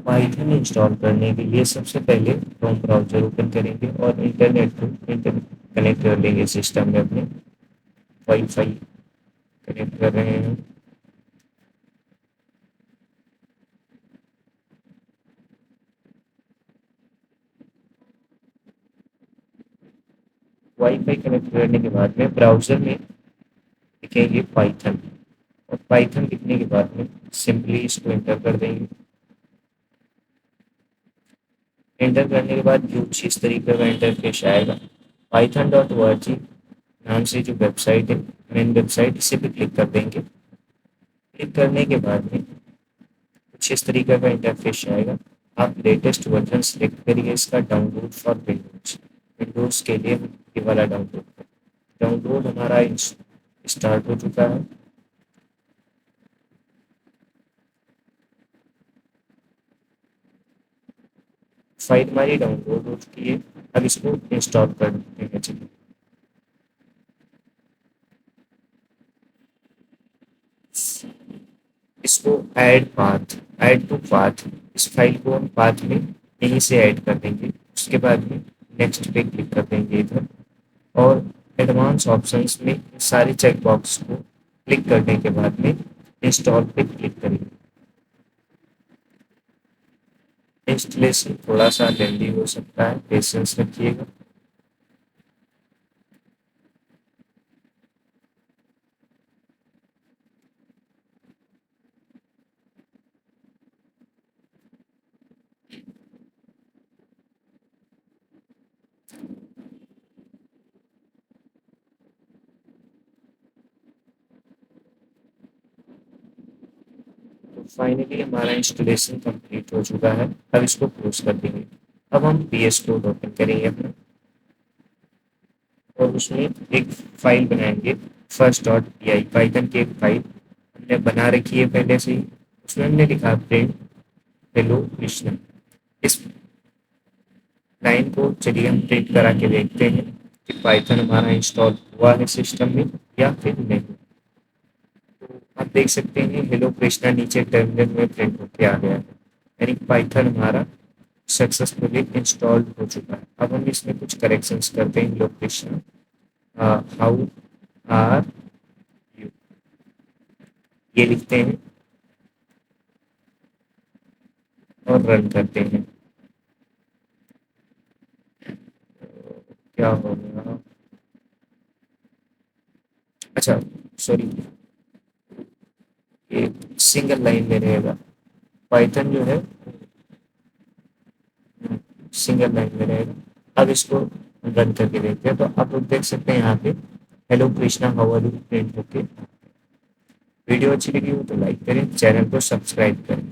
Python install करने के लिए सबसे पहले क्रोम ब्राउज़र ओपन करेंगे और इंटरनेट को कनेक्ट कर लेंगे सिस्टम में अपने। वाईफाई कनेक्ट कर रहे हैं। वाईफाई कनेक्ट करने के बाद में ब्राउज़र में लिखेंगे पाइथन, और पाइथन लिखने के बाद में सिंपली इसको एंटर कर देंगे। एंटर करने के बाद कुछ इस तरीके का इंटरफेस आएगा। Python dot O R G नाम से जो वेबसाइट है, मेन वेबसाइट, इसे भी क्लिक कर देंगे। क्लिक करने के बाद में कुछ इस तरीके का इंटरफेस आएगा। आप लेटेस्ट वर्जन सेलेक्ट करिए इसका, डाउनलोड फॉर विंडोज। विंडोज़ के लिए ये वाला डाउनलोड करें। डाउनलोड हमारा स्टार्ट हो चुका है। फाइल हमारी डाउनलोड हो चुकी है। अब इसको इंस्टॉल कर देते हैं। चलिए, इसको ऐड टू पाथ, इस फाइल को हम पाथ में यहीं से ऐड कर देंगे। उसके बाद में नेक्स्ट पे क्लिक कर देंगे इधर, और एडवांस ऑप्शंस में सारे चेक बॉक्स को क्लिक करने के बाद में इंस्टॉल पे क्लिक करेंगे। इंस्टॉलेशन थोड़ा सा लेंदी हो सकता है, पेशेंस रखिएगा। तो फाइनली हमारा इंस्टॉलेशन कंप्लीट हो चुका है। अब इसको क्लोज कर देंगे। अब हम पी एस कोड ओपन करेंगे अपना, और उसमें एक फाइल बनाएंगे, first dot P I. Python की एक फाइल हमने बना रखी है पहले से ही। उसमें हमने लिखा प्रिंट हेलो कृष्णा। इस लाइन को चलिए हम प्रिंट करा के देखते हैं कि पाइथन हमारा इंस्टॉल हुआ है सिस्टम में या फिर नहीं। आप देख सकते हैं हेलो कृष्णा नीचे टर्मिनल में प्रिंट होके आ गया है, यानी पाइथन हमारा सक्सेसफुली इंस्टॉल्ड हो चुका है। अब हम इसमें कुछ करेक्शंस करते हैं। Hello Krishna, how are you, ये लिखते हैं और रन करते हैं। क्या हो गया? अच्छा, सॉरी, ये सिंगल लाइन में रहेगा। पाइथन जो है सिंगल लाइन में रहेगा। अब इसको रन करके देखते हैं। तो आप लोग देख सकते हैं यहाँ पे hello Krishna how are you print होके। वीडियो अच्छी लगी हो तो लाइक करें, चैनल को सब्सक्राइब करें।